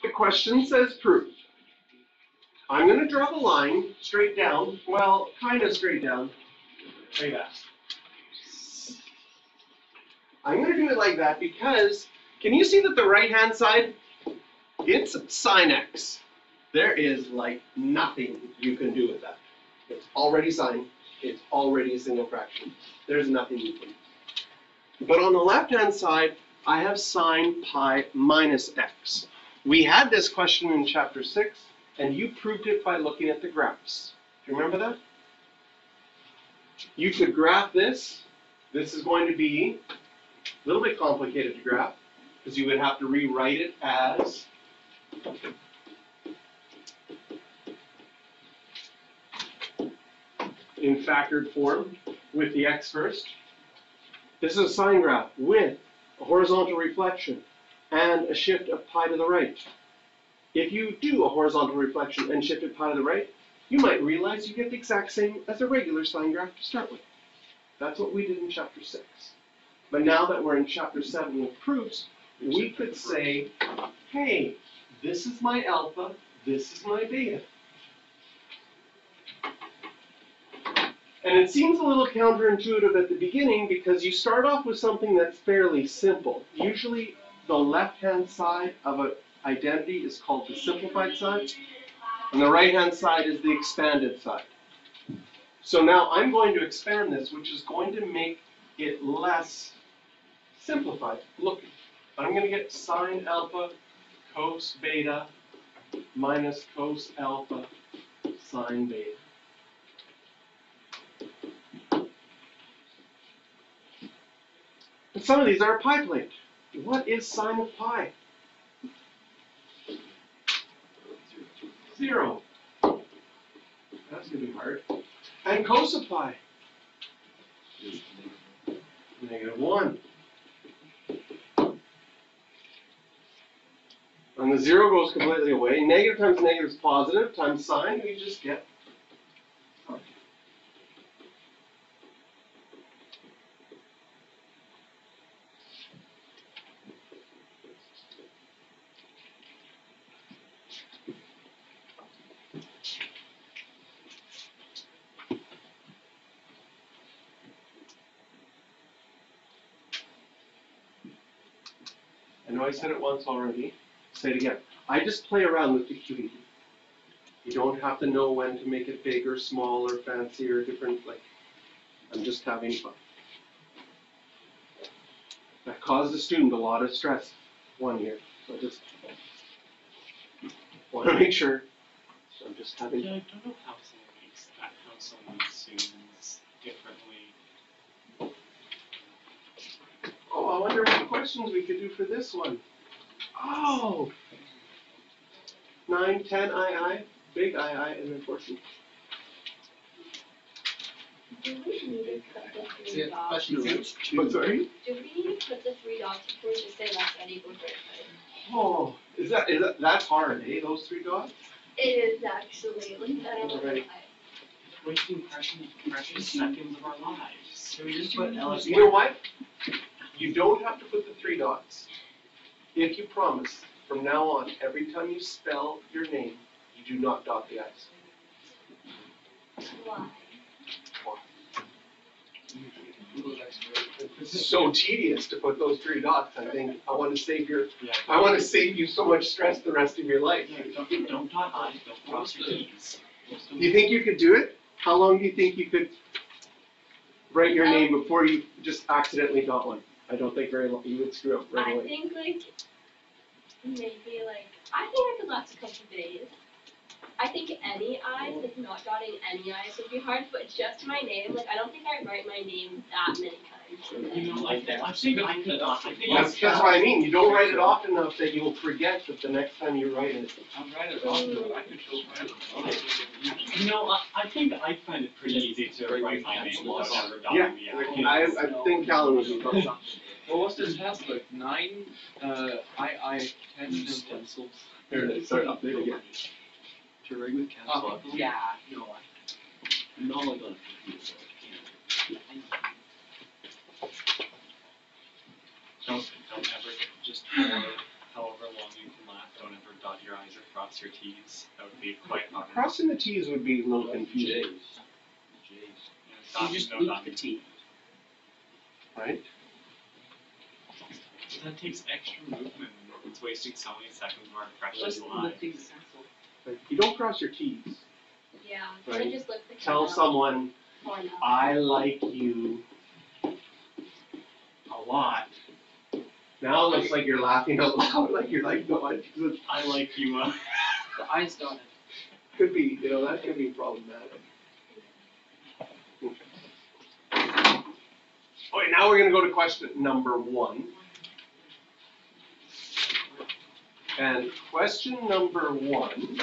The question says prove. I'm going to draw the line straight down. Well, kind of straight down. Like that. I'm going to do it like that because, can you see that the right-hand side, it's sine x. There is like nothing you can do with that. It's already sine. It's already a single fraction. There's nothing you can do. But on the left-hand side, I have sine pi minus x. We had this question in chapter 6, and you proved it by looking at the graphs. Do you remember that? You could graph this. This is going to be a little bit complicated to graph, because you would have to rewrite it as in factored form with the x first. This is a sine graph with a horizontal reflection and a shift of pi to the right. If you do a horizontal reflection and shift it pi to the right, you might realize you get the exact same as a regular sine graph to start with. That's what we did in chapter 6. But now that we're in chapter 7 with proofs, we could say, hey, this is my alpha, this is my beta. And it seems a little counterintuitive at the beginning because you start off with something that's fairly simple. Usually the left-hand side of an identity is called the simplified side, and the right-hand side is the expanded side. So now I'm going to expand this, which is going to make it less simplified. Look, I'm going to get sine alpha cos beta minus cos alpha sine beta. And some of these are a pi plate. What is sine of pi? 0. That's going to be hard. And cos of pi? -1. And the 0 goes completely away. Negative times negative is positive times sine. We just get pi. I know I said it once already. Say it again. I just play around with the QED. You don't have to know when to make it big or small or fancy or different. Like, I'm just having fun. That caused the student a lot of stress one year. So I just want to make sure. So I'm just having. Yeah, I don't know how someone assumes differently. Oh, I wonder what questions we could do for this one. Oh! 9, 10 II, big II, and then portion. Do we need to put the 3 dots? Question 2. But sorry? Do we need to put the 3 dots before we just say left side equals right side? Oh, that's hard, eh? Those 3 dots? It is actually, like that on the Alright. side. Wasting precious seconds of our lives. So we just put LSU. You know what? You don't have to put the 3 dots. If you promise, from now on, every time you spell your name, you do not dot the i's. Why? It's so tedious to put those 3 dots. I think I want to save you so much stress the rest of your life. Yeah, don't dot I, don't cross your T's. Do you think you could do it? How long do you think you could write your name before you just accidentally dot one? I don't think very long. You would screw up right I away. think maybe I think I could last a couple of days. I think any eyes, not dotting any eyes would be hard, but just my name, I don't think I write my name that many times. You know, I think I could not. That's what I mean. You don't write it often enough that you'll forget that the next time you write it. I'm right at all, I could show my. You know, I think I find it pretty easy to write my name without ever Yeah, dotting the I. I think Callan would be close. Well, what's this test like? 9, I, 10 stencils. Here it is. Sorry, update again. To regular cancel. Yeah, no, I'm not like on a computer, so I can't. don't ever just for however long you can laugh cross your T's. That would be quite hard. Crossing the T's would be a little confusing, Yeah, You just no, loop not- the T. right? That takes extra movement. It's wasting so many seconds of our precious Just lives. lifting the pencil. Like, you don't cross your T's. Yeah, Right. then just look the Tell someone, or no. I like you a lot. Now it looks like you're laughing out loud, like you're like, no, I like you. The I's dotted. could be, that could be problematic. Okay, now we're gonna go to question number 1. And question number 1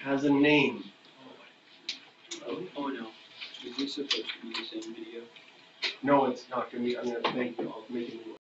has a name. Oh no. Is this supposed to be the same video? No, it's not gonna be, I'm gonna thank you, I'll make a new one.